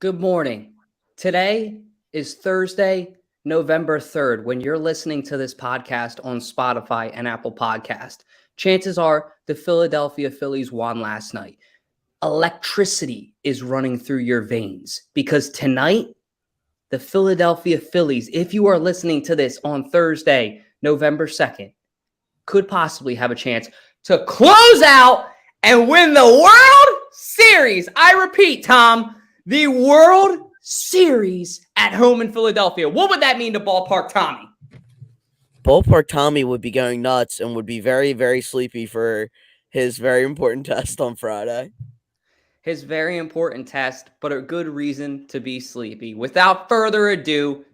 Good morning. Today is Thursday, November 3rd. When you're listening to this podcast on Spotify and Apple Podcast, chances are the Philadelphia Phillies won last night. Electricity is running through your veins because tonight, the Philadelphia Phillies, if you are listening to this on Thursday, November 2nd, could possibly have a chance to close out and win the World Series. I repeat, Tom, the World Series at home in Philadelphia. What would that mean to Ballpark Tommy? Ballpark Tommy would be going nuts and would be very, very sleepy for his very important test on Friday. His very important test, but a good reason to be sleepy. Without further ado,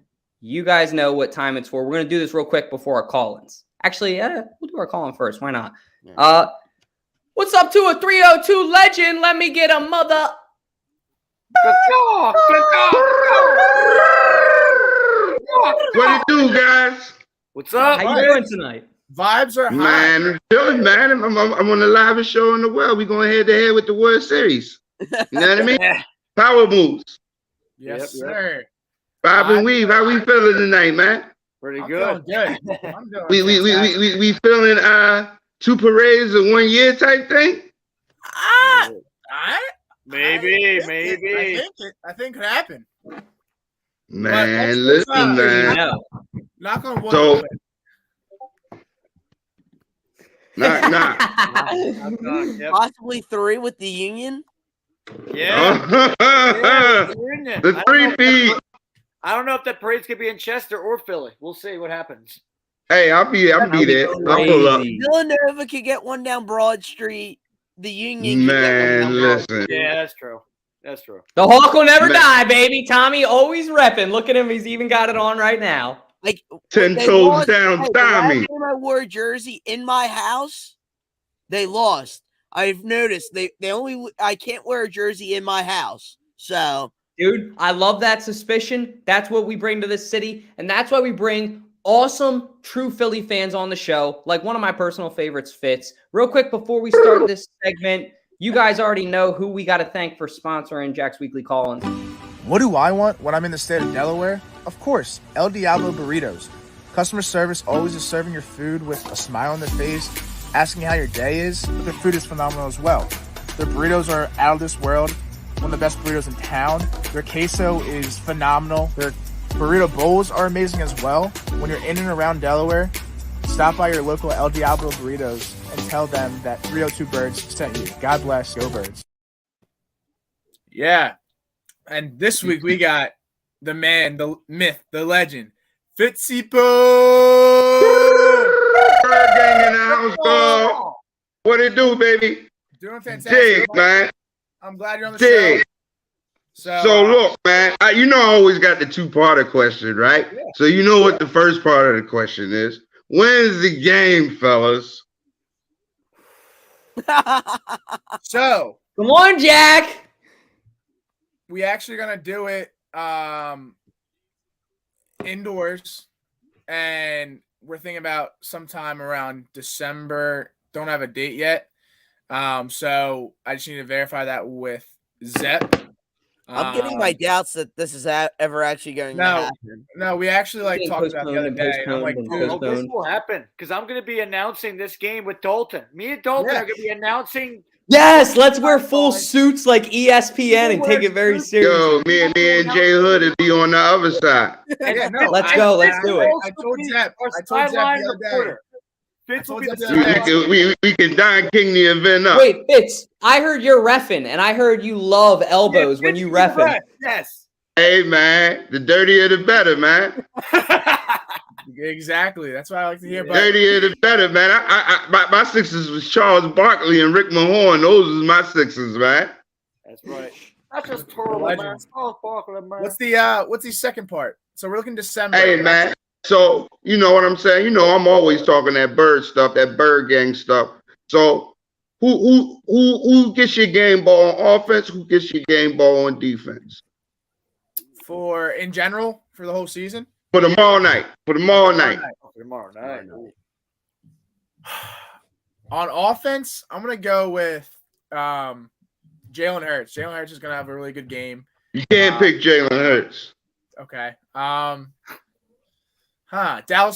you guys know what time it's for. We're going to do this real quick before our call-ins. Actually, we'll do our call-in first. Why not? Yeah. What's up to a 302 legend? Let me get a mother... What it do, guys? What's up? How you doing tonight? Vibes are high. Man, feeling, man. I'm on the livest show in the world. We going head to head with the World Series. You know what I mean? Power moves. Yes, sir. Bob and Weave, how we feeling tonight, man? Pretty good. I'm doing we feeling 2 parades in 1 year type thing? Maybe. I think could happen. Man, listen, man. Knock on wood. So, knock. Possibly 3 with the Union. Yeah. The 3-peat. I don't know if that parade's gonna be in Chester or Philly. We'll see what happens. Hey, I'll be there. I'll pull up. Villanova could get one down Broad Street. The Union could get one down listen. Yeah, that's true. The Hawk will never die, baby. Tommy always repping. Look at him. He's even got it on right now. Like 10 toes down, Tommy. When I wore a jersey in my house, they lost. I've noticed I can't wear a jersey in my house. So, dude, I love that suspicion. That's what we bring to this city, and that's why we bring awesome, true Philly fans on the show. Like one of my personal favorites, Fitz. Real quick before we start this segment, you guys already know who we got to thank for sponsoring Jack's Weekly Call-In. What do I want when I'm in the state of Delaware? Of course, El Diablo Burritos. Customer service always is serving your food with a smile on their face, asking how your day is, but their food is phenomenal as well. Their burritos are out of this world, one of the best burritos in town. Their queso is phenomenal. Their burrito bowls are amazing as well. When you're in and around Delaware, stop by your local El Diablo Burritos and tell them that 302 Birds sent you. God bless, go Birds. Yeah. And this week we got the man, the myth, the legend, Fitzy Bird Gang in the house, dog. What it do, baby? Doing fantastic. Dig, man. I'm glad you're on the show. So look, man, I always got the 2-parter question, right? Yeah. So you know what the first part of the question is. When's the game, fellas? So come on, Jack. We actually gonna do it indoors, and we're thinking about sometime around December. Don't have a date yet. So I just need to verify that with Zep. I'm getting my doubts that this is ever actually going to happen. No, we actually talked about the other day. I'm like, dude, this will happen because I'm going to be announcing this game with Dalton. Me and Dalton are going to be announcing. Yes, let's wear full suits like ESPN and take it very serious. Yo, me and Jay Hood will be on the other side. Let's go. Let's do it. I told Zep the other day. Fitz will be we can Don King the event up. Wait, Fitz, I heard you're reffing, and I heard you love elbows when you reffing. Yes. Hey, man, the dirtier the better, man. Exactly. That's what I like to hear. Dirtier the better, man. My Sixers was Charles Barkley and Rick Mahorn. Those was my Sixers, man. That's right. That's just horrible, man. Charles Barkley, man. What's the second part? So we're looking December. Hey, man. So, you know what I'm saying? You know, I'm always talking that bird stuff, that bird gang stuff. So, who gets your game ball on offense? Who gets your game ball on defense? For in general, for the whole season? For tomorrow night. Tomorrow night. On offense, I'm going to go with Jalen Hurts. Jalen Hurts is going to have a really good game. You can't pick Jalen Hurts. Okay. Dallas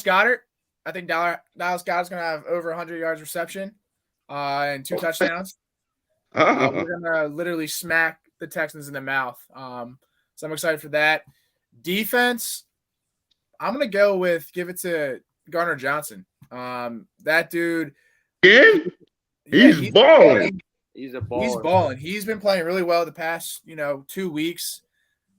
Goedert. I think Dallas Goedert's going to have over 100 yards reception and 2 touchdowns. We're going to literally smack the Texans in the mouth. So I'm excited for that. Defense, I'm going to give it to Garner Johnson. That dude. He's balling. He's a baller. He's balling. He's been playing really well the past, 2 weeks.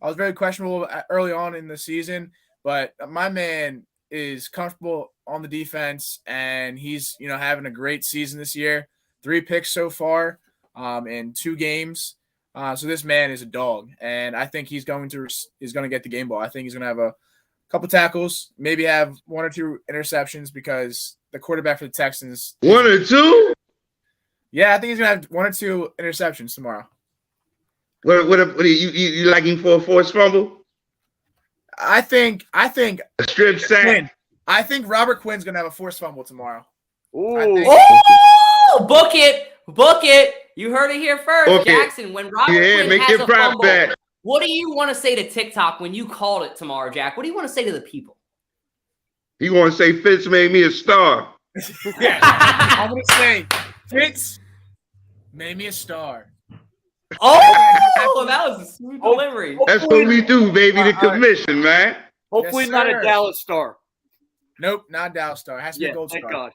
I was very questionable early on in the season, but my man is comfortable on the defense, and he's, having a great season this year. 3 picks so far in 2 games. So this man is a dog, and I think he's going to get the game ball. I think he's going to have a couple tackles, maybe have 1 or 2 interceptions because the quarterback for the Texans. 1 or 2? Yeah, I think he's going to have 1 or 2 interceptions tomorrow. What you like him for a forced fumble? I think A strip sack. I think Robert Quinn's gonna have a forced fumble tomorrow. Oh, book it. You heard it here first, Jackson. When Robert Quinn has a fumble, what do you want to say to TikTok when you called it tomorrow, Jack? What do you want to say to the people? You want to say Fitz made me a star? Yeah, I'm gonna say Fitz made me a star. Oh, that was a smooth delivery. That's what we do, baby. The commission, man. Hopefully Yes, not sir. a Dallas Star. Nope, not Dallas Star. It has to be a gold thank star. God.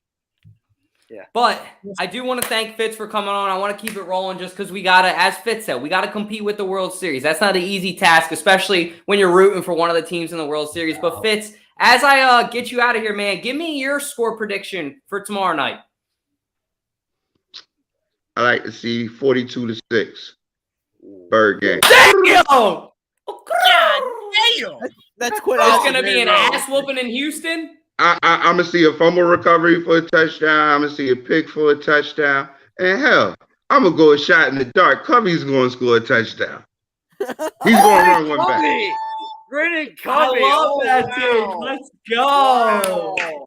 Yeah. But I do want to thank Fitz for coming on. I want to keep it rolling just because we got to, as Fitz said, we got to compete with the World Series. That's not an easy task, especially when you're rooting for one of the teams in the World Series. But Fitz, as I get you out of here, man, give me your score prediction for tomorrow night. I like to see 42-6. Bird game. Damn! That's quite It's awesome. going to be an ass whooping in Houston. I'm going to see a fumble recovery for a touchdown. I'm going to see a pick for a touchdown. And hell, I'm going to go a shot in the dark. Covey's going to score a touchdown. He's going to run one back. Brennan I Covey. love that, dude. Let's go. Wow.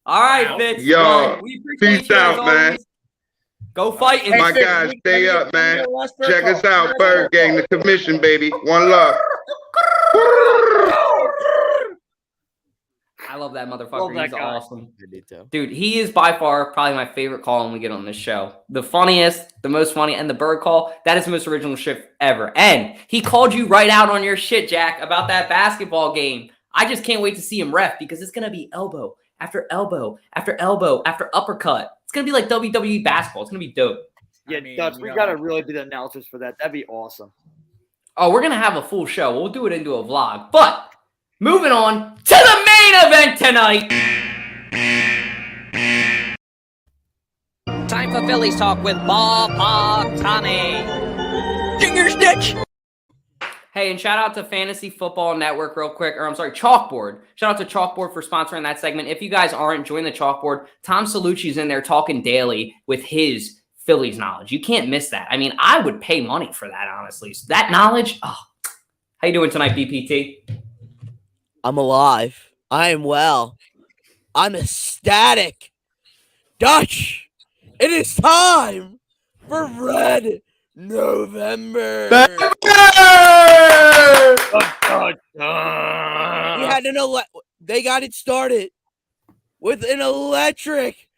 All right, Fitz. Yo, well, we appreciate peace you as out, man. always. Go fight. My guys, stay up, man. Check us out, Bird Gang, the commission, baby. One love. I love that motherfucker. Love that He's guy. awesome. Dude, he is by far probably my favorite call when we get on this show. The funniest, the most funny, and the bird call, that is the most original shit ever. And he called you right out on your shit, Jack, about that basketball game. I just can't wait to see him ref because it's going to be elbow after elbow after elbow after uppercut. It's going to be like WWE basketball. It's going to be dope. Yeah, Dutch, we got to really be the announcers for that. That'd be awesome. Oh, we're going to have a full show. We'll do it into a vlog. But moving on to the main event tonight. Time for Phillies talk with Bob Tommy. Junior Stitch. Hey, and shout out to Fantasy Football Network real quick, or I'm sorry, Chalkboard. Shout out to Chalkboard for sponsoring that segment. If you guys aren't, join the Chalkboard. Tom Salucci's in there talking daily with his Phillies knowledge. You can't miss that. I mean, I would pay money for that, honestly. So that knowledge, how you doing tonight, BPT? I'm alive. I am well. I'm ecstatic. Dutch, it is time for Red November. They got it started with an electric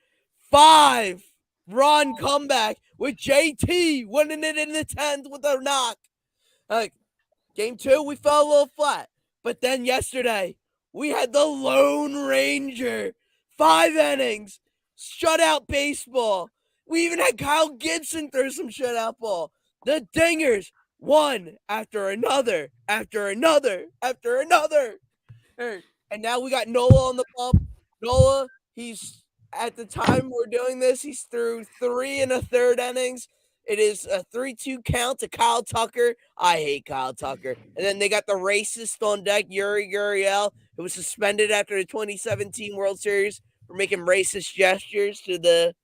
5-run comeback with JT winning it in the 10th with a knock. Game 2, we fell a little flat. But then yesterday, we had the Lone Ranger. 5 innings. Shutout baseball. We even had Kyle Gibson throw some shutout ball. The Dingers, one after another, after another, after another. And now we got Nola on the pump. Nola, he's, at the time we're doing this, he's through 3 1/3 innings. It is a 3-2 count to Kyle Tucker. I hate Kyle Tucker. And then they got the racist on deck, Yuri Gurriel, who was suspended after the 2017 World Series for making racist gestures to the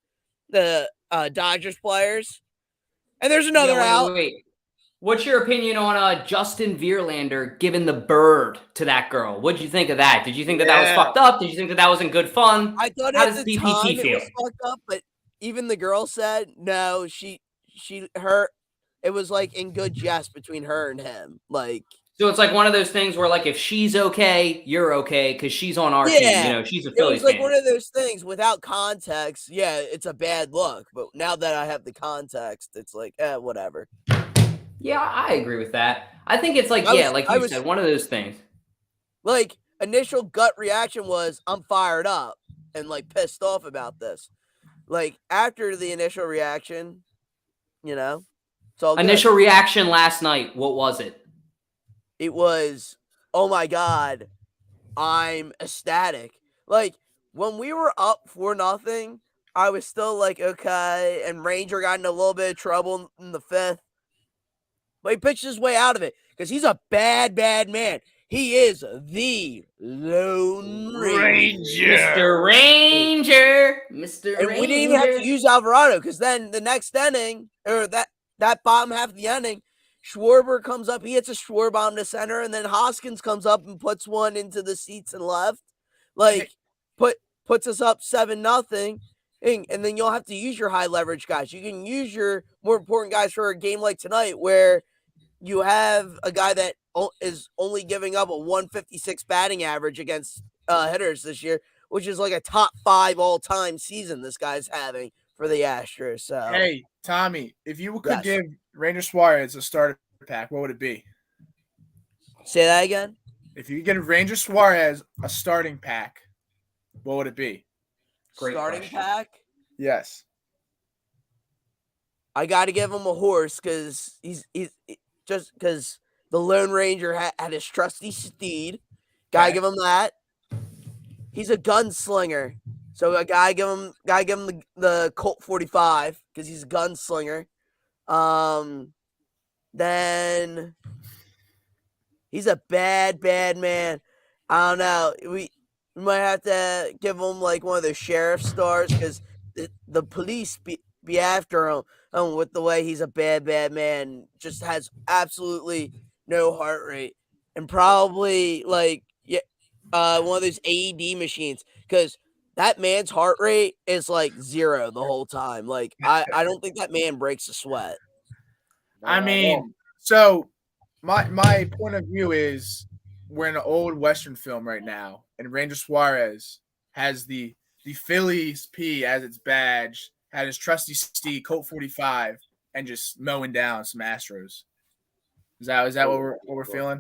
Dodgers players. And there's another out. Wait. What's your opinion on Justin Verlander giving the bird to that girl? What'd you think of that? Did you think that was fucked up? Did you think that wasn't good fun? I thought How at does the BPT time feel? it was fucked up, but even the girl said no. Her it was like in good jest between her and him. Like, So it's like one of those things where, like, if she's okay, you're okay because she's on our team. You know, she's a it Phillies was like fan. one of those things without context. Yeah, it's a bad look. But now that I have the context, it's like, whatever. Yeah, I agree with that. I think it's like, like you said, one of those things. Like, initial gut reaction was, I'm fired up and like pissed off about this. Like, after the initial reaction, you know, it's all good. Initial reaction last night, what was it? It was, oh my God, I'm ecstatic. Like, when we were up 4-0, I was still like, okay. And Ranger got in a little bit of trouble in the 5th. But he pitched his way out of it because he's a bad, bad man. He is the Lone Ranger. Mr. Ranger. Mr. And Ranger. we didn't even have to use Alvarado because then the next inning, or that bottom half of the inning, Schwarber comes up. He hits a Schwarber bomb to center, and then Hoskins comes up and puts one into the seats and left. Like, puts us up 7-0. And then you'll have to use your high leverage guys. You can use your more important guys for a game like tonight where you have a guy that is only giving up a 156 batting average against hitters this year, which is like a top 5 all-time season this guy's having for the Astros. So, hey, Tommy, if you could give Ranger Suarez a starter pack, what would it be? Say that again? If you could give Ranger Suarez a starting pack, what would it be? Great starting question. pack? Yes. I got to give him a horse because he's just because the Lone Ranger had his trusty steed. Gotta give him that. He's a gunslinger, so I gotta give him the Colt 45 because he's a gunslinger. Then he's a bad, bad man. I don't know. We might have to give him like one of the sheriff stars because the police be after him. With the way he's a bad, bad man, just has absolutely no heart rate, and probably like one of those AED machines because that man's heart rate is like 0 the whole time. Like I don't think that man breaks a sweat. I mean, so my point of view is we're in an old Western film right now, and Ranger Suarez has the Phillies P as its badge, had his trusty steed, Colt 45, and just mowing down some Astros. Is that what we're feeling?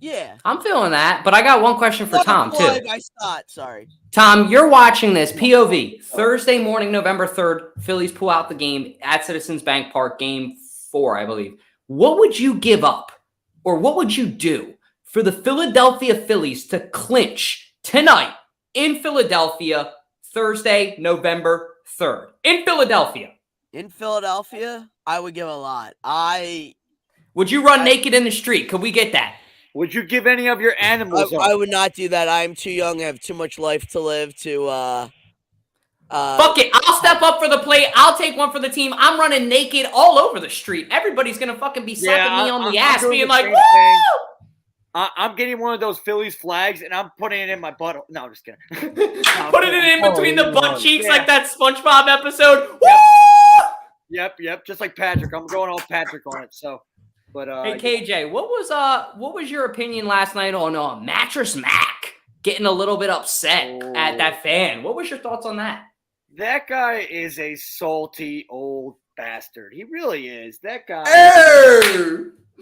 Yeah, I'm feeling that, but I got one question for Tom, too. Sorry. Tom, you're watching this, POV, Thursday morning, November 3rd, Phillies pull out the game at Citizens Bank Park, game 4, I believe. What would you give up, or what would you do for the Philadelphia Phillies to clinch tonight in Philadelphia, Thursday, November 3rd? In Philadelphia. In Philadelphia, I would give a lot. Would you run naked in the street? Could we get that? Would you give any of your animals up? I would not do that. I'm too young. I have too much life to live to fuck it. I'll step up for the plate. I'll take one for the team. I'm running naked all over the street. Everybody's going to fucking be slapping me on the ass, being like, woo! I'm getting one of those Phillies flags, and I'm putting it in my butt. No, I'm just kidding. Putting it in between the butt cheeks like that SpongeBob episode. Yep. Just like Patrick. I'm going all Patrick on it. So, but hey KJ, what was your opinion last night on Mattress Mac getting a little bit upset at that fan? What was your thoughts on that? That guy is a salty old bastard. He really is. That guy.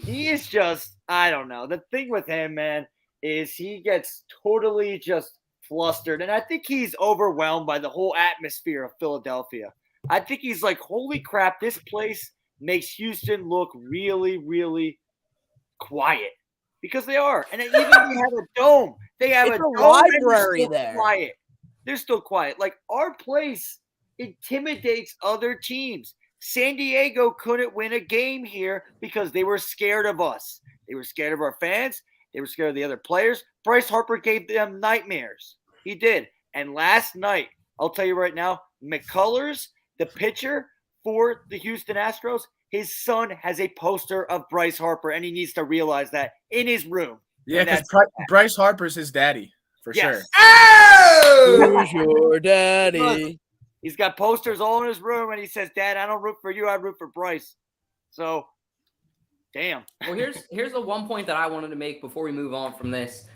He is just, I don't know. The thing with him, man, is he gets totally just flustered. And I think he's overwhelmed by the whole atmosphere of Philadelphia. I think he's like, holy crap, this place makes Houston look really, really quiet. Because they are. And even they have a dome. They have a dome library there. Quiet. They're still quiet. Like, our place intimidates other teams. San Diego couldn't win a game here because they were scared of us. They were scared of our fans. They were scared of the other players. Bryce Harper gave them nightmares. He did. And last night, I'll tell you right now, McCullers, the pitcher for the Houston Astros, his son has a poster of Bryce Harper, and he needs to realize that in his room. Yeah, because Bryce Harper's his daddy, for sure. Who's your daddy? He's got posters all in his room, and he says, Dad, I don't root for you. I root for Bryce. So Damn. Well, here's the one point that I wanted to make before we move on from this.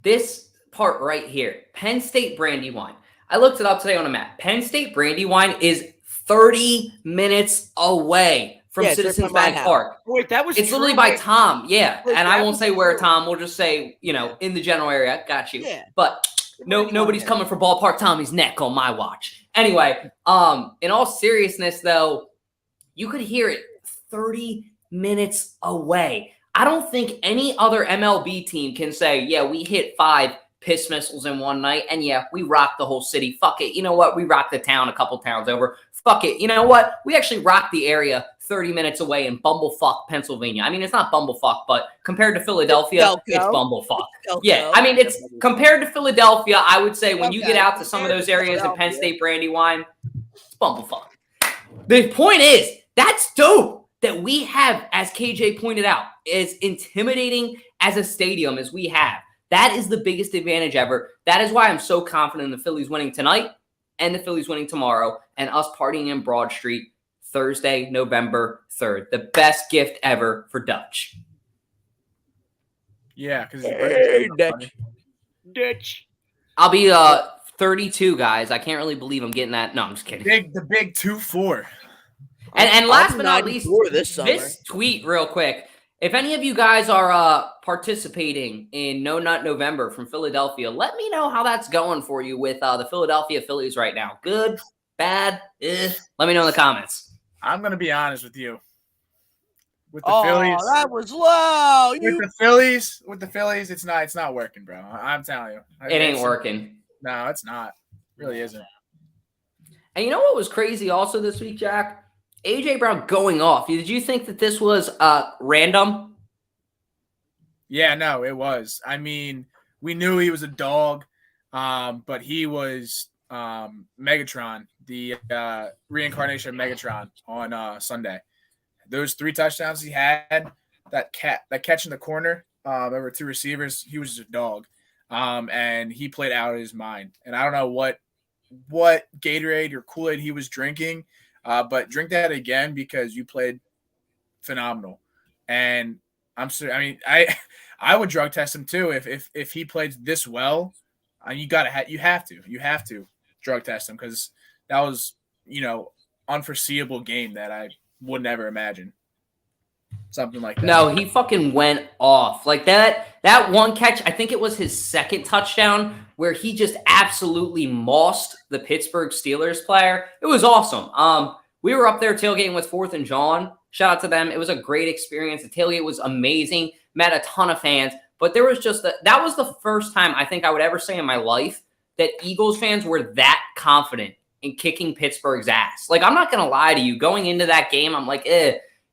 This part right here, Penn State Brandywine. I looked it up today on a map. Penn State Brandywine is 30 minutes away from Yeah, it's right Citizens by my Bank house. Park. Wait, that was It's true? literally by Tom, yeah. Wait, And I that won't was say where, true. Tom. We'll just say, in the general area. Got you. Yeah. But nobody's coming for ballpark Tommy's neck on my watch. Anyway, in all seriousness, though, you could hear it 30 minutes away. I don't think any other MLB team can say, yeah, we hit 5 piss missiles in one night, and yeah, we rocked the whole city. Fuck it. You know what? We rocked the town a couple towns over. Fuck it. You know what? We actually rocked the area 30 minutes away in Bumblefuck, Pennsylvania. I mean, it's not Bumblefuck, but compared to Philadelphia, it's Bumblefuck. Yeah, I mean, it's compared to Philadelphia, I would say when you get out to some of those areas in Penn State Brandywine, it's Bumblefuck. The point is, that's dope that we have, as KJ pointed out, as intimidating as a stadium as we have. That is the biggest advantage ever. That is why I'm so confident in the Phillies winning tonight and the Phillies winning tomorrow and us partying in Broad Street Thursday, November 3rd. The best gift ever for Dutch. Yeah, because Dutch. I'll be 32, guys. I can't really believe I'm getting that. No, I'm just kidding. The big 2-4. And last but not least, this tweet real quick. If any of you guys are participating in No Nut November from Philadelphia, let me know how that's going for you with the Philadelphia Phillies right now. Good, bad, let me know in the comments. I'm going to be honest with you. With the Phillies, that was low. With the Phillies, it's not working, bro. I'm telling you. It ain't working. No, it's not. It really isn't. And you know what was crazy also this week, Jack? A.J. Brown going off. Did you think that this was random? Yeah, no, it was. I mean, we knew he was a dog, but he was Megatron, the reincarnation of Megatron on Sunday. Those 3 touchdowns he had, that catch in the corner, there were 2 receivers. He was just a dog, and he played out of his mind. And I don't know what Gatorade or Kool-Aid he was drinking, but drink that again because you played phenomenal. And I would drug test him too if he played this well. You have to drug test him because that was unforeseeable game that I would never imagine. Something like that. No, he fucking went off. Like that one catch, I think it was his second touchdown where he just absolutely mossed the Pittsburgh Steelers player. It was awesome. We were up there tailgating with 4th and John. Shout out to them. It was a great experience. The tailgate was amazing. Met a ton of fans. But there was just that was the first time I think I would ever say in my life that Eagles fans were that confident in kicking Pittsburgh's ass. Like, I'm not going to lie to you. Going into that game, I'm like,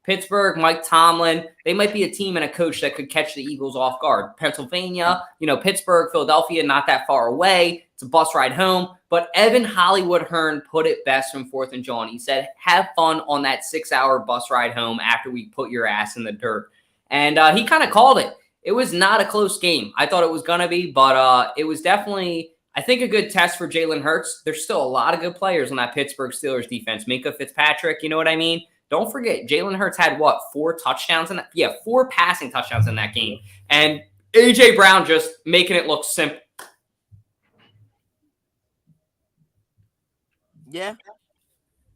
Pittsburgh, Mike Tomlin, they might be a team and a coach that could catch the Eagles off guard. Pennsylvania, Pittsburgh, Philadelphia, not that far away. It's a bus ride home. But Evan Hollywood Hearn put it best from 4th and John. He said, have fun on that 6-hour bus ride home after we put your ass in the dirt. And he kind of called it. It was not a close game. I thought it was going to be, but it was definitely, I think, a good test for Jalen Hurts. There's still a lot of good players on that Pittsburgh Steelers defense. Minka Fitzpatrick, you know what I mean? Don't forget, Jalen Hurts had, 4 touchdowns in that? Yeah, 4 passing touchdowns in that game. And A.J. Brown just making it look simple. Yeah.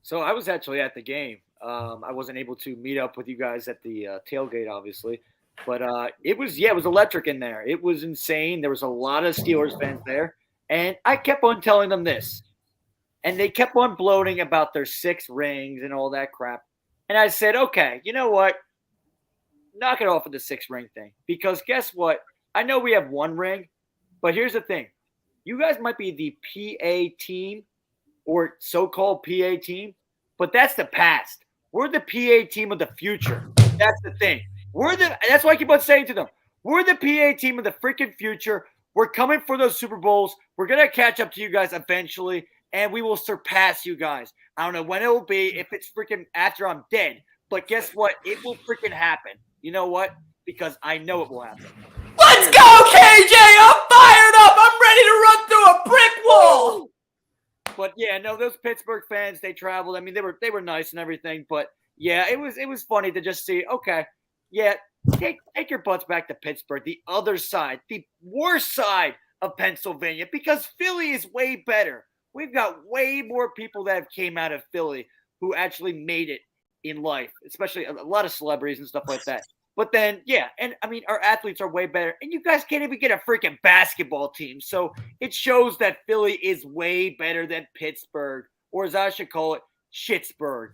So I was actually at the game. I wasn't able to meet up with you guys at the tailgate, obviously. But it was electric in there. It was insane. There was a lot of Steelers fans there. And I kept on telling them this. And they kept on bloating about their 6 rings and all that crap. And I said, okay, you know what? Knock it off with the 6-ring thing. Because guess what? I know we have 1 ring. But here's the thing. You guys might be the PA team or so-called PA team. But that's the past. We're the PA team of the future. That's the thing. That's why I keep on saying to them, we're the PA team of the freaking future. We're coming for those Super Bowls. We're going to catch up to you guys eventually, and we will surpass you guys. I don't know when it will be, if it's freaking after I'm dead. But guess what? It will freaking happen. You know what? Because I know it will happen. Let's go, KJ! I'm fired up! I'm ready to run through a brick wall! But, yeah, no, those Pittsburgh fans, they traveled. I mean, they were nice and everything. But, yeah, it was funny to just see, okay, yeah, take your butts back to Pittsburgh, the other side, the worst side of Pennsylvania, because Philly is way better. We've got way more people that have came out of Philly who actually made it in life, especially a lot of celebrities and stuff like that. But then, yeah, and I mean, our athletes are way better, and you guys can't even get a freaking basketball team. So it shows that Philly is way better than Pittsburgh, or as I should call it, Schittsburg,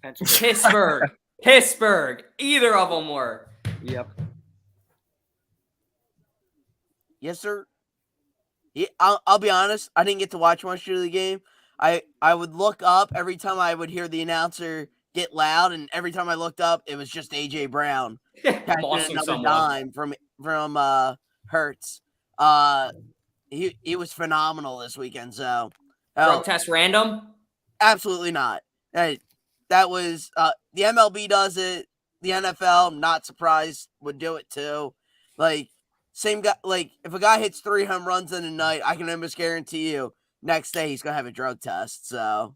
Pennsylvania. Pittsburgh. Either of them were. Yep. Yes, sir. Yeah, I'll be honest. I didn't get to watch much of the game. I would look up every time I would hear the announcer get loud, and every time I looked up, it was just AJ Brown catching another dime from Hurts. He was phenomenal this weekend. So drug test random? Absolutely not. That was the MLB does it. The NFL, I'm not surprised, would do it too. Like, same guy. Like, if a guy hits 3 home runs in a night, I can almost guarantee you next day he's gonna have a drug test. So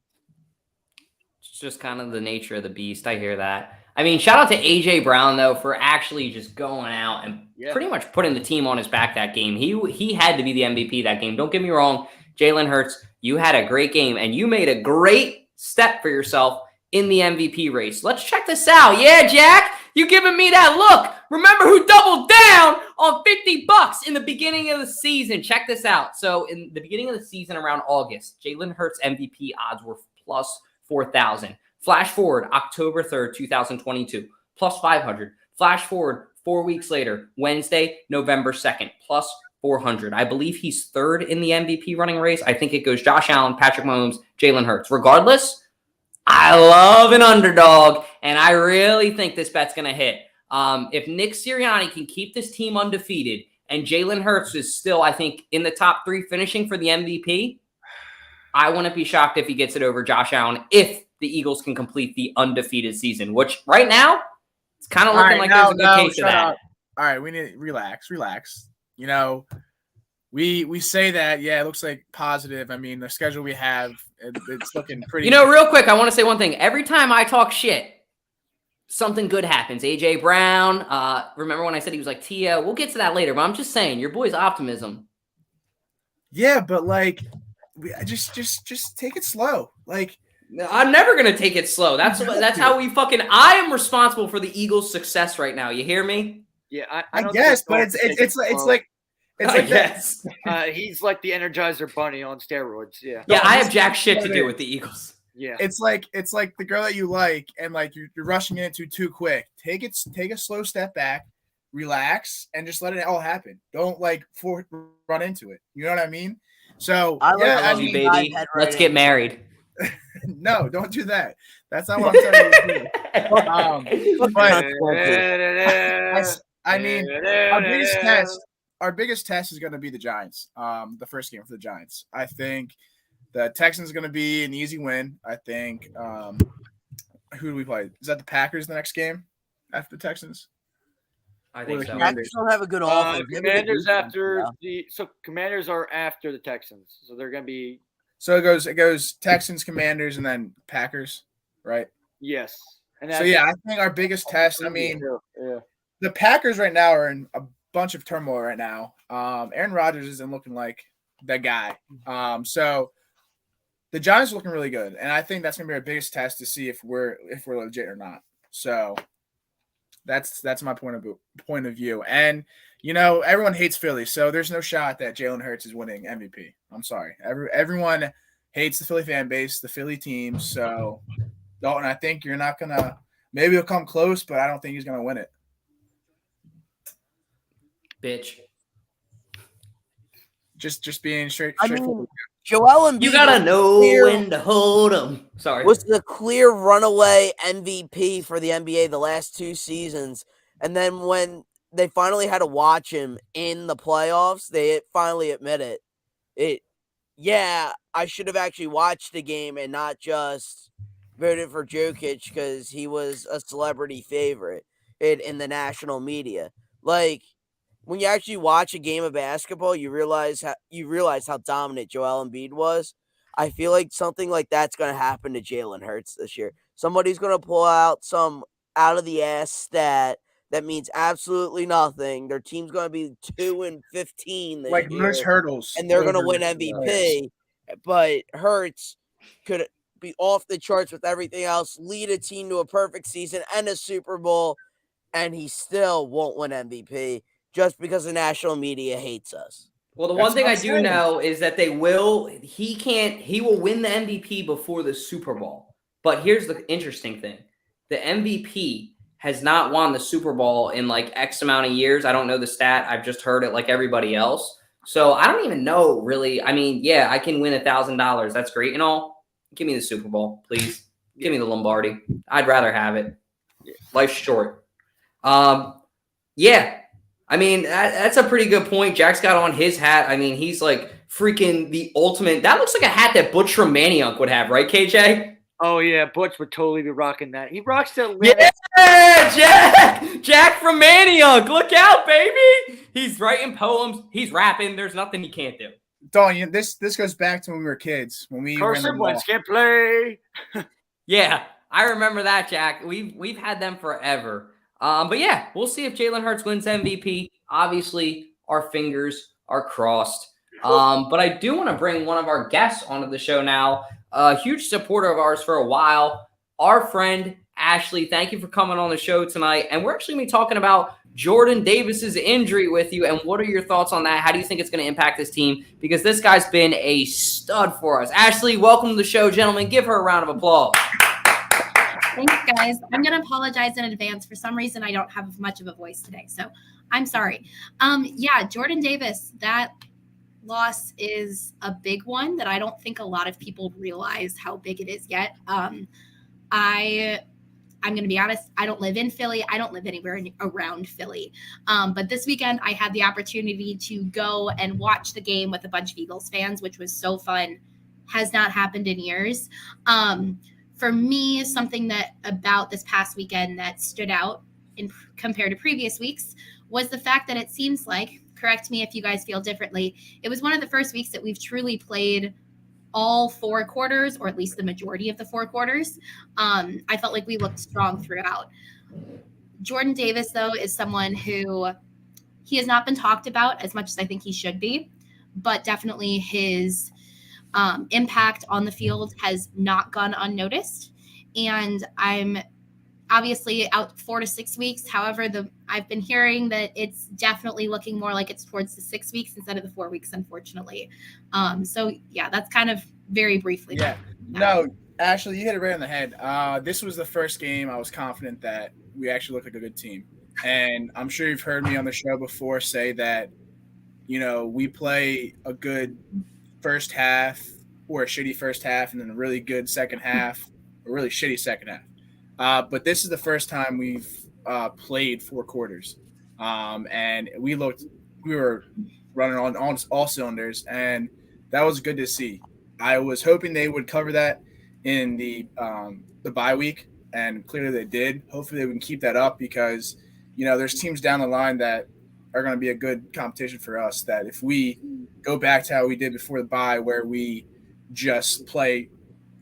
it's just kind of the nature of the beast. I hear that. I mean, shout out to AJ Brown though for actually just going out and pretty much putting the team on his back that game. He had to be the MVP that game. Don't get me wrong, Jalen Hurts, you had a great game and you made a great step for yourself in the MVP race. Let's check this out. Yeah, Jack, you giving me that look. Remember who doubled down on $50 in the beginning of the season. Check this out. So in the beginning of the season around August, Jalen Hurts MVP odds were plus 4,000. Flash forward October 3rd, 2022, plus 500. Flash forward 4 weeks later, Wednesday, November 2nd, plus 400. I believe he's third in the MVP running race. I think it goes Josh Allen, Patrick Mahomes, Jalen Hurts. Regardless, I love an underdog, and I really think this bet's going to hit. If Nick Sirianni can keep this team undefeated and Jalen Hurts is still, I think, in the top 3 finishing for the MVP, I wouldn't be shocked if he gets it over Josh Allen if the Eagles can complete the undefeated season, which right now, it's kind of looking like there's a good case of that. All right, we need to relax. You know, we say that, yeah, it looks like positive. I mean, the schedule we have, it's looking pretty. You know, real quick, I want to say one thing. Every time I talk shit, something good happens. AJ Brown, remember when I said he was like Tia? We'll get to that later, but I'm just saying, your boy's optimism. Yeah, but like, just take it slow. Like, I'm never gonna take it slow. That's how we fucking. I am responsible for the Eagles' success right now. You hear me? Yeah, I guess, but it's like. Yes. He's like the Energizer Bunny on steroids. Yeah. Yeah, I have jack shit to do with the Eagles. Yeah. It's like the girl that you like, and like you're rushing into too quick. Take a slow step back, relax, and just let it all happen. Don't like run into it. You know what I mean? So I love you, baby. Let's get married. No, don't do that. That's not what I'm telling you to do. But I mean, our biggest test is going to be the Giants. The first game for the Giants. I think the Texans is going to be an easy win. I think. Who do we play? Is that the Packers the next game after the Texans? I think so. Packers don't have a good offense. Commanders are after the Texans, so they're going to be. So it goes Texans, Commanders, and then Packers, right? Yes. And so yeah, I think our biggest test. I mean, the Packers right now are in a bunch of turmoil right now. Aaron Rodgers isn't looking like that guy. So the Giants are looking really good, and I think that's gonna be our biggest test to see if we're legit or not. So that's my point of view. And you know, everyone hates Philly, so there's no shot that Jalen Hurts is winning MVP. I'm sorry. Everyone hates the Philly fan base, the Philly team. So Dalton, I think you're not gonna. Maybe he'll come close, but I don't think he's gonna win it. Bitch. Just being straightforward. I mean, Joel Embiid, you gotta know when to hold him. Sorry, was the clear runaway MVP for the NBA the last 2 seasons, and then when they finally had to watch him in the playoffs, they finally admitted it. Yeah, I should have actually watched the game and not just voted for Jokic because he was a celebrity favorite in the national media. Like, when you actually watch a game of basketball, you realize how dominant Joel Embiid was. I feel like something like that's going to happen to Jalen Hurts this year. Somebody's going to pull out some out of the ass stat that means absolutely nothing. Their team's going to be 2-15 this Like year, most hurdles. and they're going to over win the MVP. players. But Hurts could be off the charts with everything else, lead a team to a perfect season and a Super Bowl, and he still won't win MVP just because the national media hates us. Well, the That's one thing what I I'm do saying. know is that he will win the MVP before the Super Bowl. But here's the interesting thing. The MVP has not won the Super Bowl in like X amount of years. I don't know the stat. I've just heard it like everybody else. So I don't even know really. I mean, yeah, I can win $1,000. That's great and all. Give me the Super Bowl, please. Give me the Lombardi. I'd rather have it. Life's short. Yeah. I mean, that's a pretty good point. Jack's got on his hat. I mean, he's like freaking the ultimate. That looks like a hat that Butch from Maniac would have, right, KJ? Oh yeah, Butch would totally be rocking that. He rocks the Atlanta. Yeah, Jack from Maniac. Look out, baby. He's writing poems. He's rapping. There's nothing he can't do. Dawn, this goes back to when we were kids. When we Carson Wentz can't play. Yeah, I remember that, Jack. We've had them forever. But yeah, we'll see if Jalen Hurts wins MVP. Obviously, our fingers are crossed. But I do want to bring one of our guests onto the show now. A huge supporter of ours for a while. Our friend Ashley, thank you for coming on the show tonight. And we're actually going to be talking about Jordan Davis's injury with you. And what are your thoughts on that? How do you think it's going to impact this team? Because this guy's been a stud for us. Ashley, welcome to the show, gentlemen. Give her a round of applause. Thanks, guys. I'm going to apologize in advance. For some reason, I don't have much of a voice today, so I'm sorry. Yeah, Jordan Davis, that loss is a big one that I don't think a lot of people realize how big it is yet. I'm going to be honest. I don't live in Philly. I don't live anywhere around Philly. But this weekend, I had the opportunity to go and watch the game with a bunch of Eagles fans, which was so fun. Has not happened in years. For me, something that about this past weekend that stood out compared to previous weeks was the fact that it seems like, correct me if you guys feel differently, it was one of the first weeks that we've truly played all 4 quarters, or at least the majority of the 4 quarters. I felt like we looked strong throughout. Jordan Davis, though, is someone who he has not been talked about as much as I think he should be, but definitely his impact on the field has not gone unnoticed. And I'm obviously out 4 to 6 weeks. However, I've been hearing that it's definitely looking more like it's towards the 6 weeks instead of the 4 weeks, unfortunately. So yeah, that's kind of very briefly. Yeah. No, Ashley, you hit it right on the head. This was the first game I was confident that we actually looked like a good team. And I'm sure you've heard me on the show before say that, you know, we play a good first half or a shitty first half and then a really good second half, a really shitty second half. But this is the first time we've played 4 quarters. And we were running on all cylinders, and that was good to see. I was hoping they would cover that in the bye week, and clearly they did. Hopefully they can keep that up because, you know, there's teams down the line that are going to be a good competition for us, that if we go back to how we did before the bye where we just play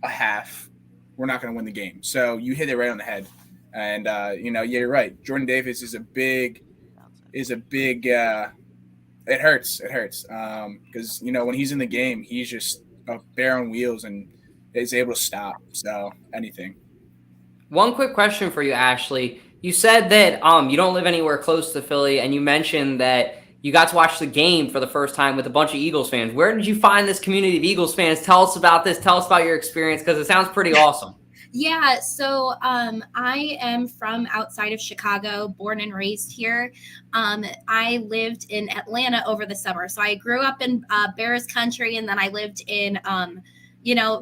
a half, we're not going to win the game. So you hit it right on the head. And, you know, yeah, you're right. Jordan Davis is a big it hurts. It hurts. Because, you know, when he's in the game, he's just a bear on wheels and is able to stop. So anything. One quick question for you, Ashley. You said that you don't live anywhere close to Philly, and you mentioned that you got to watch the game for the first time with a bunch of Eagles fans. Where did you find this community of Eagles fans? Tell us about this. Tell us about your experience, because it sounds pretty awesome. Yeah, so I am from outside of Chicago, born and raised here. I lived in Atlanta over the summer. So I grew up in Bears country, and then I lived in,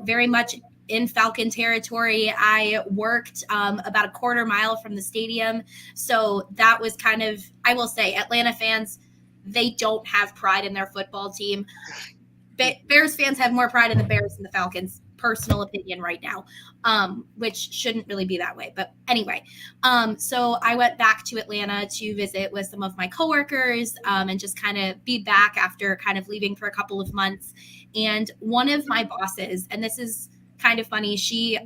very much in Falcon territory. I worked about a quarter mile from the stadium. So that was kind of, I will say, Atlanta fans, they don't have pride in their football team. Bears fans have more pride in the Bears than the Falcons. Personal opinion right now, which shouldn't really be that way. But anyway, so I went back to Atlanta to visit with some of my coworkers and just kind of be back after kind of leaving for a couple of months. And one of my bosses, and this is kind of funny.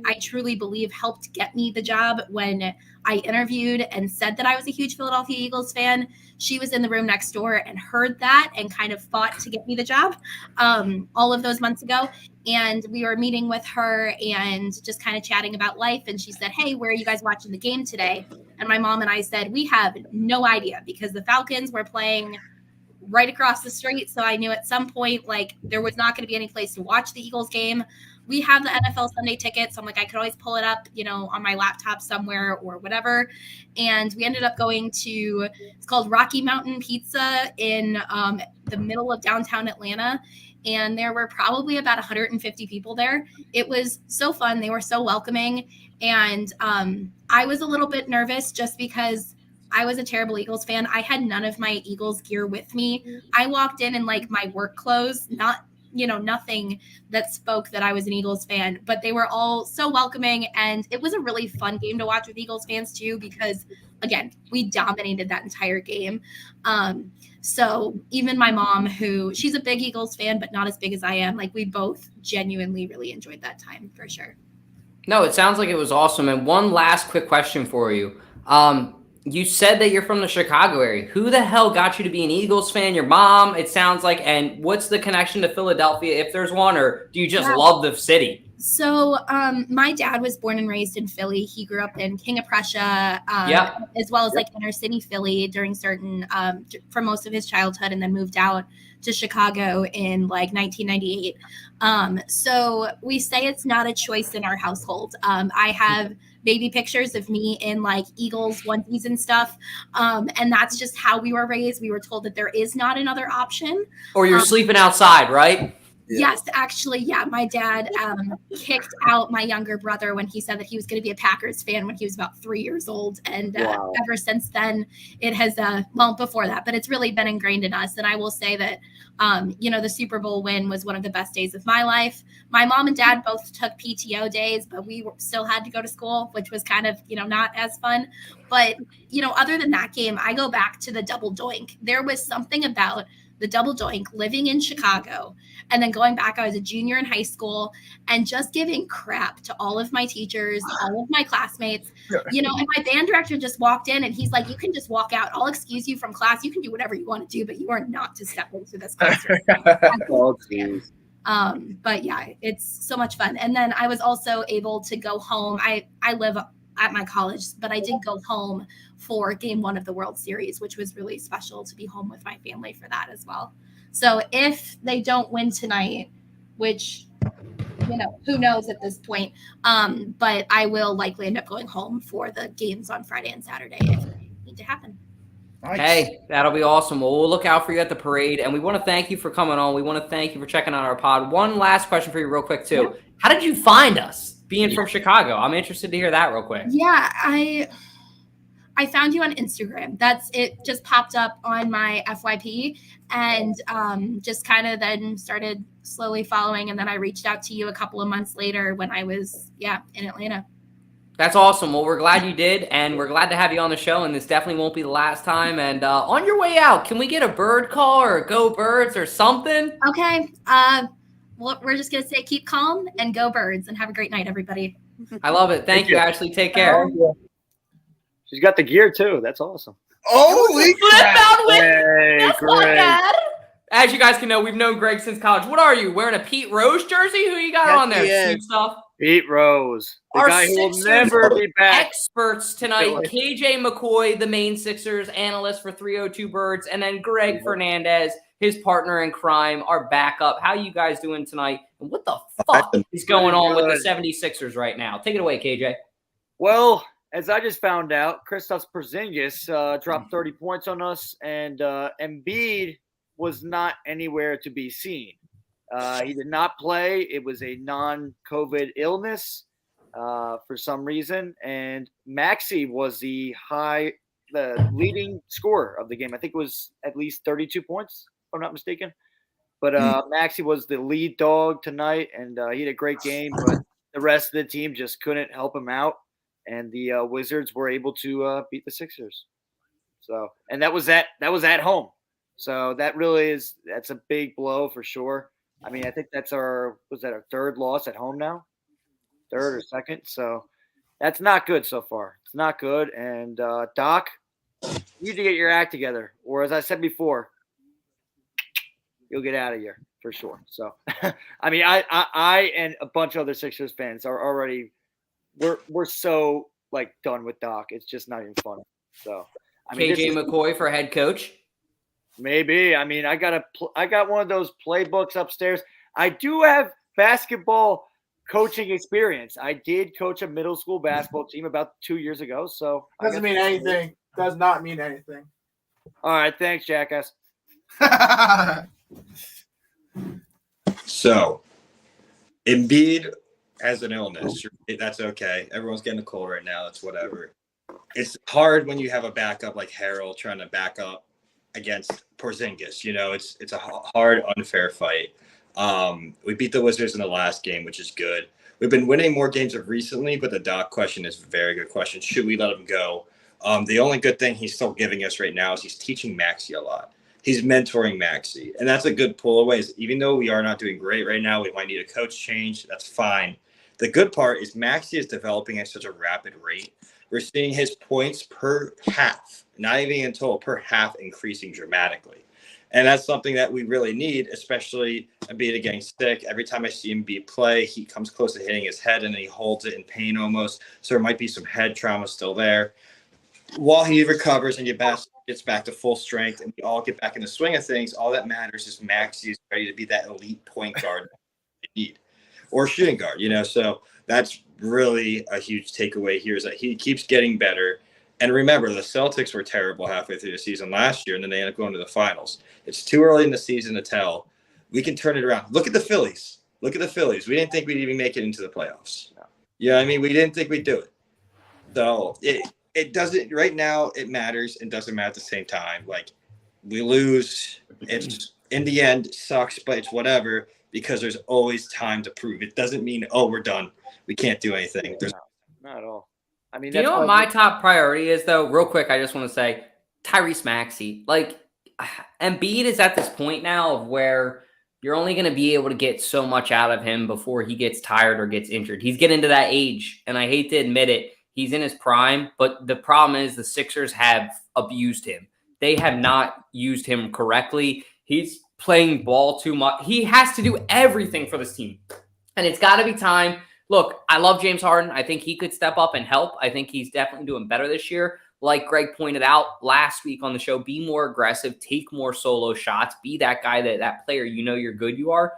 I truly believe, helped get me the job when I interviewed and said that I was a huge Philadelphia Eagles fan. She was in the room next door and heard that and kind of fought to get me the job all of those months ago. And we were meeting with her and just kind of chatting about life. And she said, hey, where are you guys watching the game today? And my mom and I said, we have no idea, because the Falcons were playing right across the street. So I knew at some point, like, there was not going to be any place to watch the Eagles game. We have the NFL Sunday ticket, so I'm like, I could always pull it up, on my laptop somewhere or whatever. And we ended up going to, it's called Rocky Mountain Pizza in the middle of downtown Atlanta. And there were probably about 150 people there. It was so fun. They were so welcoming. And I was a little bit nervous just because I was a terrible Eagles fan. I had none of my Eagles gear with me. I walked in like my work clothes, nothing that spoke that I was an Eagles fan, but they were all so welcoming. And it was a really fun game to watch with Eagles fans too, because again, we dominated that entire game. So even my mom, who she's a big Eagles fan, but not as big as I am, like, we both genuinely really enjoyed that time for sure. No, it sounds like it was awesome. And one last quick question for you. You said that you're from the Chicago area. Who the hell got you to be an Eagles fan? Your mom, it sounds like. And what's the connection to Philadelphia, if there's one, or do you just love the city? So my dad was born and raised in Philly. He grew up in King of Prussia, as well as like inner city Philly during for most of his childhood, and then moved out to Chicago in like 1998. So we say it's not a choice in our household. I have baby pictures of me in like Eagles onesies and stuff. And that's just how we were raised. We were told that there is not another option. Or you're sleeping outside, right? Yes, actually, yeah. My dad kicked out my younger brother when he said that he was going to be a Packers fan when he was about 3 years old. And ever since then, it has, before that, but it's really been ingrained in us. And I will say that, the Super Bowl win was one of the best days of my life. My mom and dad both took PTO days, but we still had to go to school, which was kind of, not as fun. But, other than that game, I go back to the double doink. There was something about the double doink, living in Chicago, and then going back, I was a junior in high school, and just giving crap to all of my teachers, all of my classmates, and my band director just walked in and he's like, you can just walk out. I'll excuse you from class. You can do whatever you want to do, but you are not to step into this classroom. But yeah, it's so much fun. And then I was also able to go home. I live at my college, but I did go home for game 1 of the World Series, which was really special to be home with my family for that as well. So if they don't win tonight, which, who knows at this point, but I will likely end up going home for the games on Friday and Saturday if they need to happen. Nice. Hey, that'll be awesome. Well, we'll look out for you at the parade, and we want to thank you for coming on. We want to thank you for checking out our pod. One last question for you real quick, too. Yeah. How did you find us? Being from Chicago, I'm interested to hear that real quick. Yeah, I found you on Instagram. It just popped up on my FYP, and just kind of then started slowly following. And then I reached out to you a couple of months later when I was, in Atlanta. That's awesome. Well, we're glad you did, and we're glad to have you on the show, and this definitely won't be the last time. And on your way out, can we get a bird call or a go birds or something? Okay. Well, we're just going to say keep calm and go birds, and have a great night, everybody. I love it. Thank you, Ashley. Take care. She's got the gear, too. That's awesome. Holy crap. That's not bad. As you guys can know, we've known Greg since college. What are you, wearing a Pete Rose jersey? Who you got on there? Sweet stuff. Pete Rose. The Our guy who will Sixers never be back. Experts tonight. KJ McCoy, the main Sixers analyst for 302 Birds, and then Greg Fernandez, his partner in crime, our backup. How you guys doing tonight? And what the fuck is going on with the 76ers right now? Take it away, KJ. Well, as I just found out, Kristaps Porzingis dropped 30 points on us, and Embiid was not anywhere to be seen. He did not play. It was a non-COVID illness for some reason, and Maxey was the leading scorer of the game. I think it was at least 32 points, if I'm not mistaken. But Maxey was the lead dog tonight, and he had a great game. But the rest of the team just couldn't help him out, and the Wizards were able to beat the Sixers. So, and that was at home. So that's a big blow for sure. I mean, I think that's our third loss at home now. third or second. So that's not good so far. It's not good. And Doc, you need to get your act together. Or as I said before, you'll get out of here for sure. So, I mean, I and a bunch of other Sixers fans are already we're so like done with Doc. It's just not even funny. So, I mean, KJ McCoy for head coach. Maybe. I mean, I got one of those playbooks upstairs. I do have basketball coaching experience. I did coach a middle school basketball team about 2 years ago. So Doesn't mean anything. Does not mean anything. All right, thanks, jackass. So, Embiid has an illness. That's okay. Everyone's getting a cold right now. That's whatever. It's hard when you have a backup like Harrell trying to back up against Porzingis. You know, it's a hard, unfair fight. We beat the Wizards in the last game, which is good. We've been winning more games recently, but the Doc question is a very good question. Should we let him go? The only good thing he's still giving us right now is he's teaching Maxey a lot. He's mentoring Maxey, and that's a good pull away. Even though we are not doing great right now, we might need a coach change. That's fine. The good part is Maxey is developing at such a rapid rate. We're seeing his points per half, not even in total, per half increasing dramatically. And that's something that we really need, especially Embiid getting sick. Every time I see Embiid play, he comes close to hitting his head and then he holds it in pain almost. So there might be some head trauma still there. While he recovers and gets back to full strength and we all get back in the swing of things, all that matters is Maxey is ready to be that elite point guard we need, or shooting guard, you know. So that's really a huge takeaway here is that he keeps getting better. And remember, the Celtics were terrible halfway through the season last year, and then they ended up going to the finals. It's too early in the season to tell. We can turn it around. Look at the Phillies. We didn't think we'd even make it into the playoffs. Yeah, I mean, we didn't think we'd do it. So it doesn't – right now it matters and doesn't matter at the same time. Like, we lose. It's in the end, it sucks, but it's whatever because there's always time to prove. It doesn't mean, oh, we're done. We can't do anything. There's Not at all. I mean, Do you know what my top priority is, though? Real quick, I just want to say Tyrese Maxey. Like, Embiid is at this point now of where you're only going to be able to get so much out of him before he gets tired or gets injured. He's getting to that age, and I hate to admit it. He's in his prime, but the problem is the Sixers have abused him. They have not used him correctly. He's playing ball too much. He has to do everything for this team, and it's got to be time. Look, I love James Harden. I think he could step up and help. I think he's definitely doing better this year. Like Greg pointed out last week on the show, be more aggressive, take more solo shots, be that guy, that player you know you're good you are.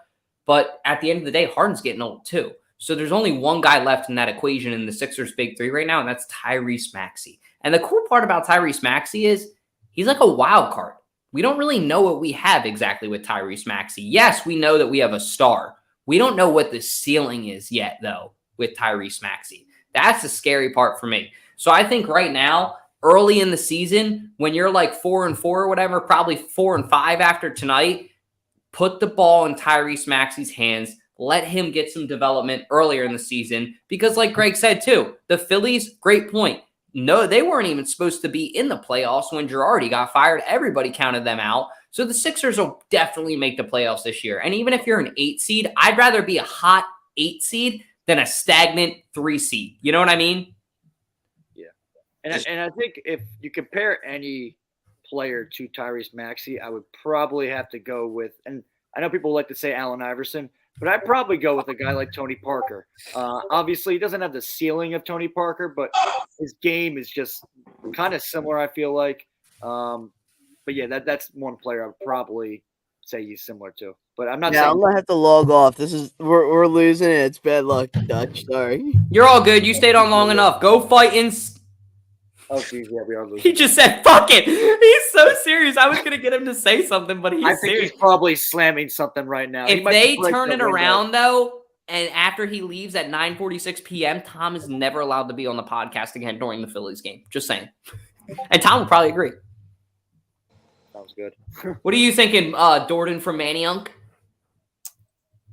But at the end of the day, Harden's getting old too. So there's only one guy left in that equation in the Sixers' big three right now, and that's Tyrese Maxey. And the cool part about Tyrese Maxey is he's like a wild card. We don't really know what we have exactly with Tyrese Maxey. Yes, we know that we have a star. We don't know what the ceiling is yet, though, with Tyrese Maxey. That's the scary part for me. So I think right now, early in the season, when you're like 4-4 or whatever, probably 4-5 after tonight, put the ball in Tyrese Maxey's hands. Let him get some development earlier in the season. Because like Greg said, too, the Phillies, great point. No, they weren't even supposed to be in the playoffs when Girardi got fired. Everybody counted them out. So the Sixers will definitely make the playoffs this year. And even if you're an 8 seed, I'd rather be a hot 8 seed than a stagnant 3 seed. You know what I mean? Yeah. And I think if you compare any player to Tyrese Maxey, I would probably have to go with, and I know people like to say Allen Iverson, but I'd probably go with a guy like Tony Parker. Obviously, he doesn't have the ceiling of Tony Parker, but his game is just kind of similar, I feel like. But yeah, that's one player I would probably say he's similar to. But I'm not saying. I'm gonna have to log off. We're losing it. It's bad luck, Dutch. Sorry. You're all good. You stayed on long enough. Go fight in. Oh, geez, yeah, we are losing. He just said, fuck it. He's so serious. I was going to get him to say something, but I think he's probably slamming something right now. If they turn it around, though, and after he leaves at 9:46 p.m., Tom is never allowed to be on the podcast again during the Phillies game. Just saying. And Tom will probably agree. Sounds good. What are you thinking, Dordan from Manayunk?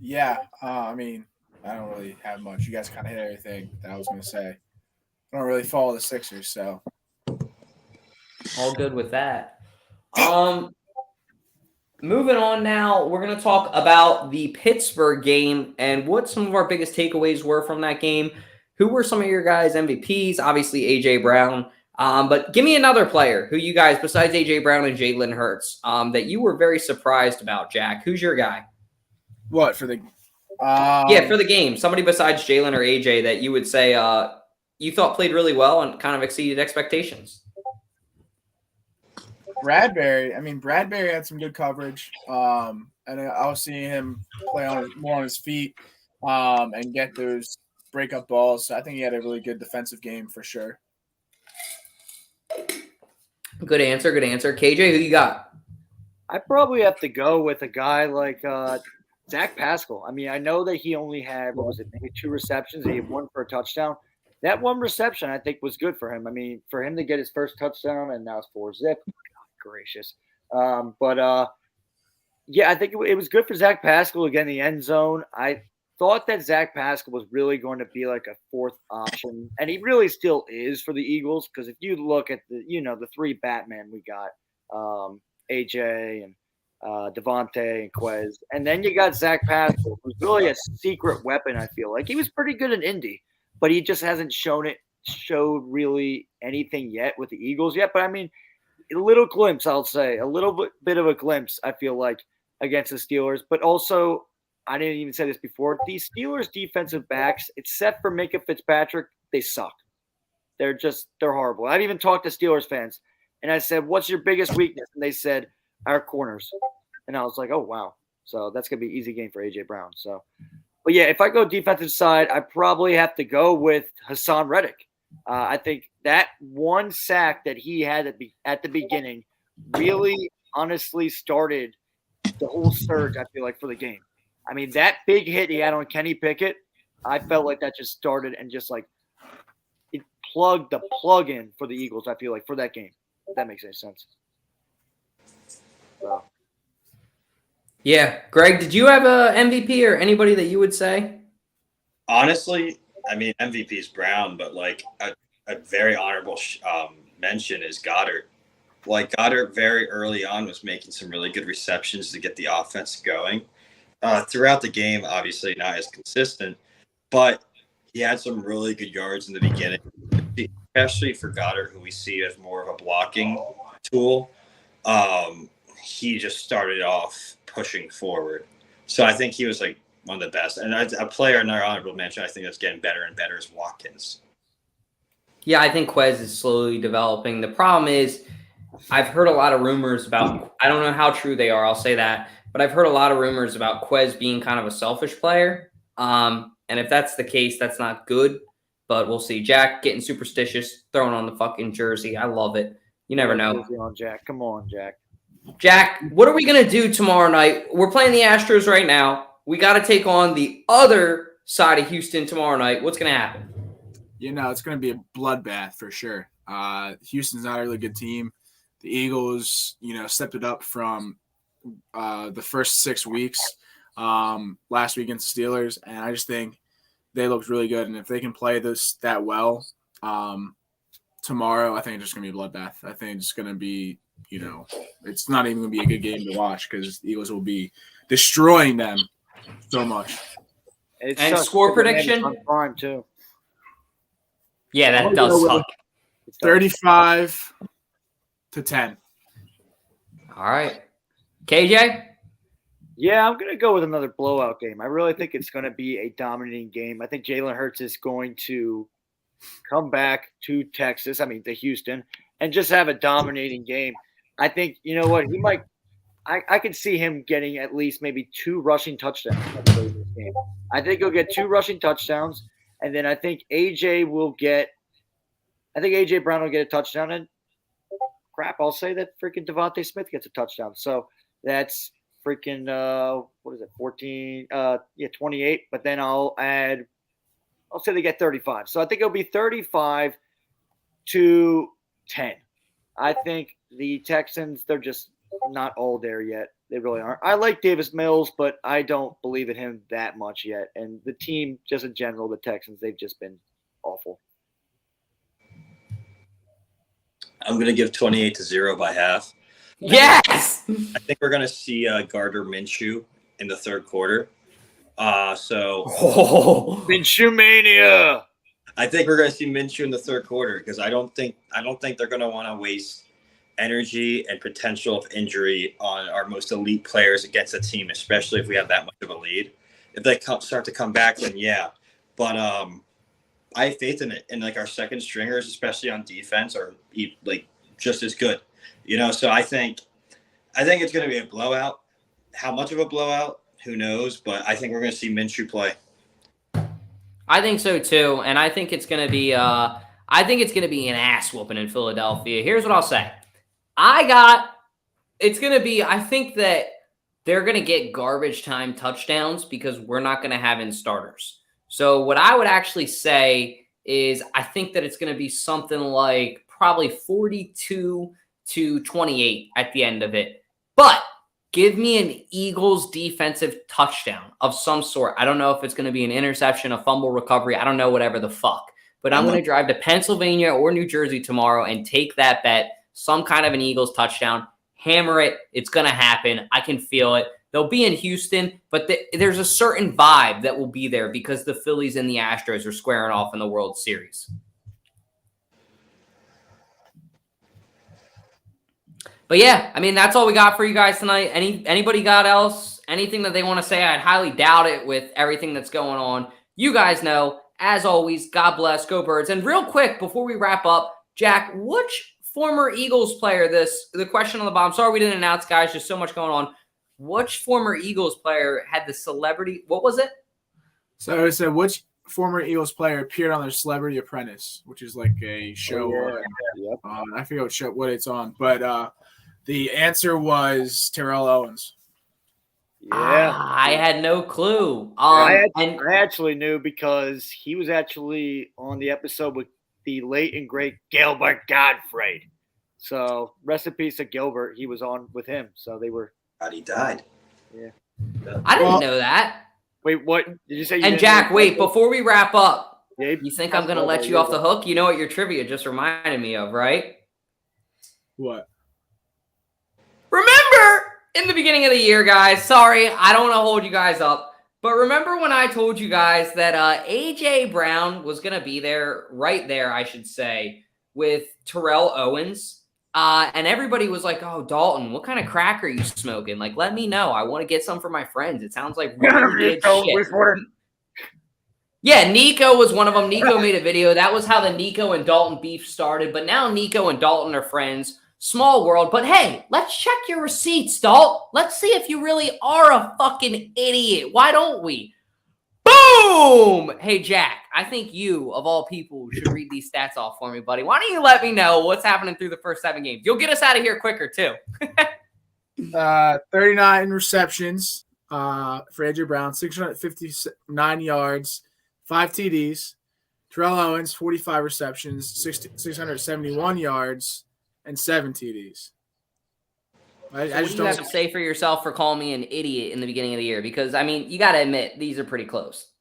Yeah, I mean, I don't really have much. You guys kind of hit everything that I was going to say. I don't really follow the Sixers, so. All good with that. Moving on now, we're going to talk about the Pittsburgh game and what some of our biggest takeaways were from that game. Who were some of your guys' MVPs? Obviously, A.J. Brown. But give me another player who you guys, besides A.J. Brown and Jalen Hurts, that you were very surprised about, Jack. Who's your guy? What, for the yeah, for the game. Somebody besides Jalen or A.J. that you would say you thought played really well and kind of exceeded expectations. Bradbury. I mean, Bradbury had some good coverage, and I was seeing him play more on his feet and get those breakup balls. So I think he had a really good defensive game for sure. Good answer. Good answer. KJ, who you got? I probably have to go with a guy like Zach Pascal. I mean, I know that he only had, maybe 2 receptions. And he had 1 for a touchdown. That 1 reception, I think, was good for him. I mean, for him to get his first touchdown and now it's 4 zip. God gracious. Yeah, I think it was good for Zach Pascal again in the end zone. I thought that Zach Pascal was really going to be like a 4th option, and he really still is for the Eagles because if you look at the 3 Batman we got, AJ and Devontae and Quez, and then you got Zach Pascal, who's really a secret weapon. I feel like he was pretty good in Indy, but he just hasn't showed really anything yet with the Eagles yet. But I mean, a little glimpse, I'll say, a little bit of a glimpse. I feel like against the Steelers, but also I didn't even say this before. These Steelers defensive backs, except for Minka Fitzpatrick, they suck. They're horrible. I've even talked to Steelers fans, and I said, "What's your biggest weakness?" And they said, "Our corners." And I was like, "Oh wow!" So that's gonna be an easy game for AJ Brown. So, but yeah, if I go defensive side, I probably have to go with Hassan Reddick. I think that 1 sack that he had at the beginning really, honestly, started the whole surge. I feel like for the game. I mean, that big hit he had on Kenny Pickett, I felt like that just started and just like it plugged the plug in for the Eagles. I feel like for that game, if that makes any sense. So. Yeah, Greg, did you have a MVP or anybody that you would say? Honestly, I mean, MVP is Brown, but like a very honorable mention is Goddard. Like Goddard very early on was making some really good receptions to get the offense going. Throughout the game, obviously not as consistent, but he had some really good yards in the beginning, especially for Goddard, who we see as more of a blocking tool. He just started off pushing forward. So I think he was like one of the best. And a player in our honorable mention, I think that's getting better and better is Watkins. Yeah, I think Quez is slowly developing. The problem is I've heard a lot of rumors about, I don't know how true they are, I'll say that, but I've heard a lot of rumors about Quez being kind of a selfish player. And if that's the case, that's not good, but we'll see. Jack getting superstitious, throwing on the fucking jersey. I love it. You never know. Jack. Come on, Jack. Jack, what are we going to do tomorrow night? We're playing the Astros right now. We got to take on the other side of Houston tomorrow night. What's going to happen? It's going to be a bloodbath for sure. Houston's not a really good team. The Eagles, stepped it up from the first 6 weeks last week against the Steelers, and I just think they looked really good. And if they can play that well tomorrow, I think it's just going to be a bloodbath. I think it's going to be, it's not even going to be a good game to watch because the Eagles will be destroying them so much. And score prediction? On prime too. Yeah, that does suck. 35-10. All right. KJ? Yeah, I'm going to go with another blowout game. I really think it's going to be a dominating game. I think Jalen Hurts is going to come back to Houston, and just have a dominating game. I think, you know what, he might – I could see him getting at least maybe 2 rushing touchdowns in this game. I think he'll get 2 rushing touchdowns, and then I think A.J. Brown will get a touchdown, and I'll say that freaking Devontae Smith gets a touchdown. So that's freaking 28. But then I'll say they get 35. So I think it'll be 35-10. I think the Texans, they're just not all there yet. They really aren't. I like Davis Mills, but I don't believe in him that much yet. And the team, just in general, the Texans, they've just been awful. I'm going to give 28-0 by half. Yes. I think we're gonna see Gardner Minshew in the third quarter. Minshew mania. I think we're gonna see Minshew in the third quarter because I don't think they're gonna want to waste energy and potential of injury on our most elite players against a team, especially if we have that much of a lead. If they start to come back, then yeah. But I have faith in it, and like our second stringers, especially on defense, are like just as good. So I think it's going to be a blowout. How much of a blowout? Who knows? But I think we're going to see Minshew play. I think so too, and I think it's going to be an ass whooping in Philadelphia. Here's what I'll say. I think that they're going to get garbage time touchdowns because we're not going to have in starters. So what I would actually say is I think that it's going to be something like probably 42-28 at the end of it. But give me an Eagles defensive touchdown of some sort. I don't know if it's going to be an interception, a fumble recovery. I don't know, whatever the fuck. But I'm going to drive to Pennsylvania or New Jersey tomorrow and take that bet, some kind of an Eagles touchdown. Hammer it. It's going to happen. I can feel it. They'll be in Houston, but there's a certain vibe that will be there because the Phillies and the Astros are squaring off in the World Series. But yeah, I mean, that's all we got for you guys tonight. Anybody got anything that they want to say? I'd highly doubt it with everything that's going on. You guys know, as always, God bless, go Birds. And real quick, before we wrap up, Jack, which former Eagles player, the question on the bottom, sorry we didn't announce, guys, just so much going on. Which former Eagles player had the celebrity, what was it? So it said, which former Eagles player appeared on their Celebrity Apprentice, which is like a show. I forget what it's on, but the answer was Terrell Owens. Yeah, I had no clue. I actually knew because he was actually on the episode with the late and great Gilbert Gottfried. So rest in peace to Gilbert. He was on with him, so they were. God, he died. Yeah, I didn't know that. Wait, what did you say? And Jack, wait, before we wrap up, yeah, you think I'm going to let you off the hook? You know what your trivia just reminded me of, right? What? Remember in the beginning of the year, guys, sorry, I don't want to hold you guys up, but remember when I told you guys that A.J. Brown was going to be there, right there, I should say, with Terrell Owens? And everybody was like, oh, Dalton, what kind of crack are you smoking? Like, let me know. I want to get some for my friends. It sounds like really good shit. Yeah, Nico was one of them. Nico made a video. That was how the Nico and Dalton beef started. But now Nico and Dalton are friends. Small world. But hey, let's check your receipts, Dalt. Let's see if you really are a fucking idiot. Why don't we? Boom! Hey, Jack, I think you, of all people, should read these stats off for me, buddy. Why don't you let me know what's happening through the first 7 games? You'll get us out of here quicker, too. 39 receptions for A.J. Brown, 659 yards, 5 TDs. Terrell Owens, 45 receptions, 671 yards, and 7 TDs. I just don't have to say for yourself for calling me an idiot in the beginning of the year because, I mean, you got to admit, these are pretty close.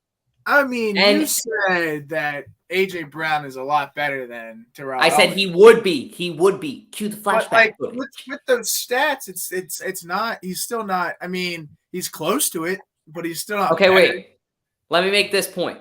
I mean, you said that A.J. Brown is a lot better than Terrell I said Owens. he would be. He would be. Cue the flashback. But like, with those stats, it's not – he's still not – I mean, he's close to it, but he's still not Okay, better. wait. Let me make this point.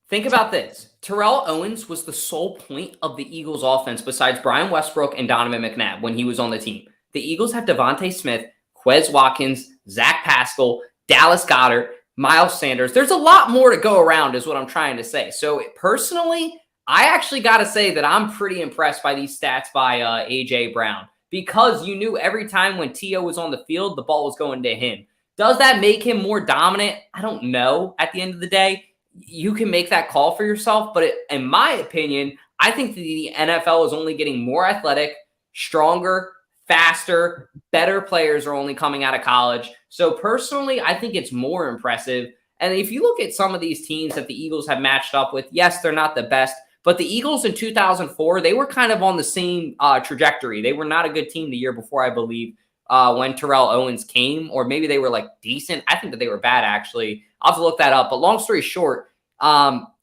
Think about this. Terrell Owens was the sole point of the Eagles' offense besides Brian Westbrook and Donovan McNabb when he was on the team. The Eagles have Devontae Smith, Quez Watkins, Zach Pascal, Dallas Goedert, Miles Sanders. There's a lot more to go around is what I'm trying to say. So personally, I actually got to say that I'm pretty impressed by these stats by A.J. Brown because you knew every time when T.O. was on the field, the ball was going to him. Does that make him more dominant? I don't know. At the end of the day, you can make that call for yourself. But in my opinion, I think the NFL is only getting more athletic, stronger, faster, better players are only coming out of college. So personally, I think it's more impressive. And if you look at some of these teams that the Eagles have matched up with, yes, they're not the best, but the Eagles in 2004, they were kind of on the same trajectory. They were not a good team the year before, I believe, when Terrell Owens came, or maybe they were like decent. I think that they were bad, actually. I'll have to look that up. But long story short,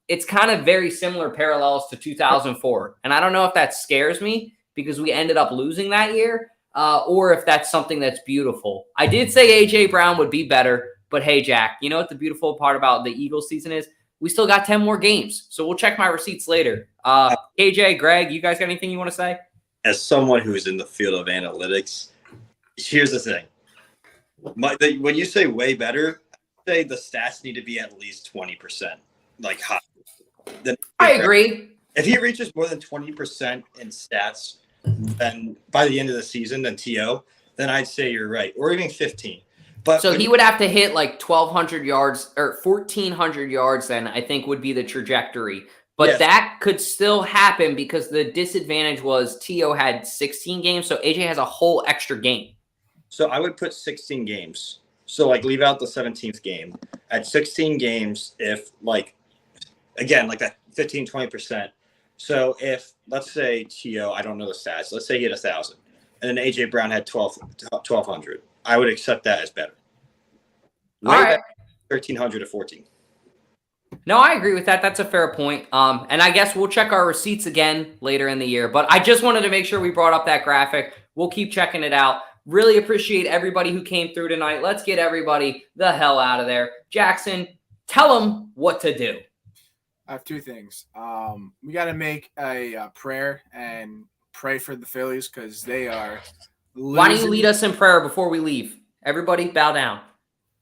it's kind of very similar parallels to 2004. And I don't know if that scares me because we ended up losing that year. or if that's something that's beautiful. I did say A.J. Brown would be better, but hey, Jack, you know what the beautiful part about the Eagles season is? We still got 10 more games, so we'll check my receipts later. KJ, Greg, you guys got anything you want to say? As someone who's in the field of analytics, here's the thing. When you say way better, I say the stats need to be at least 20%, like high. I agree. If he reaches more than 20% in stats, then by the end of the season, then TO, then I'd say you're right, or even 15. But so he would have to hit like 1,200 yards or 1,400 yards. Then I think would be the trajectory. But yes. That could still happen because the disadvantage was TO had 16 games, so AJ has a whole extra game. So I would put 16 games. So like leave out the 17th game. At 16 games, if like again like that 15, 20%. So if let's say TO, I don't know the stats. Let's say he had 1,000, and then AJ Brown had 1,200. I would accept that as better. All right. 1,300 to 14. No, I agree with that. That's a fair point. And I guess we'll check our receipts again later in the year. But I just wanted to make sure we brought up that graphic. We'll keep checking it out. Really appreciate everybody who came through tonight. Let's get everybody the hell out of there. Jackson, tell them what to do. I have two things. We got to make a prayer and pray for the Phillies because they are losing. Why don't you lead us in prayer before we leave? Everybody bow down.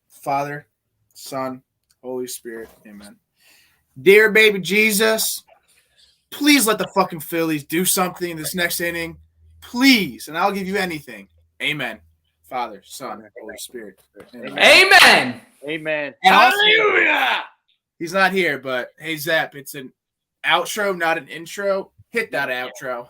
Father, Son, Holy Spirit, amen. Dear baby Jesus, please let the fucking Phillies do something this next inning. Please, and I'll give you anything. Amen. Father, Son, Holy Spirit. Amen. Amen. Amen. And also, Hallelujah! He's not here, but hey, Zep, it's an outro, not an intro. Hit that outro.